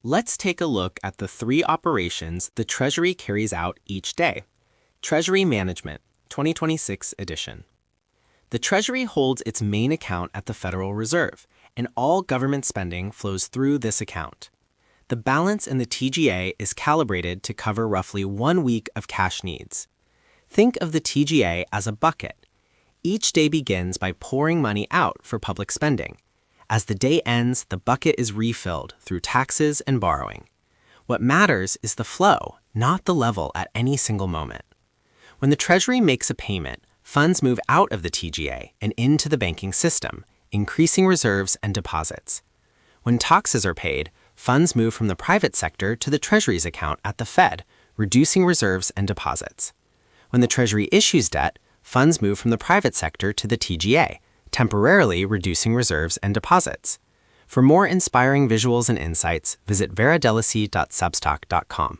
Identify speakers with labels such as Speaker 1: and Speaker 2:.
Speaker 1: Let's take a look at the 3 operations the Treasury carries out each day. Treasury Management, 2026 edition. The Treasury holds its main account at the Federal Reserve, and all government spending flows through this account. The balance in the TGA is calibrated to cover roughly 1 week of cash needs. Think of the TGA as a bucket. Each day begins by pouring money out for public spending. As the day ends, the bucket is refilled through taxes and borrowing. What matters is the flow, not the level at any single moment. When the Treasury makes a payment, funds move out of the TGA and into the banking system, increasing reserves and deposits. When taxes are paid, funds move from the private sector to the Treasury's account at the Fed, reducing reserves and deposits. When the Treasury issues debt, funds move from the private sector to the TGA, temporarily reducing reserves and deposits. For more inspiring visuals and insights, visit veradelici.substack.com.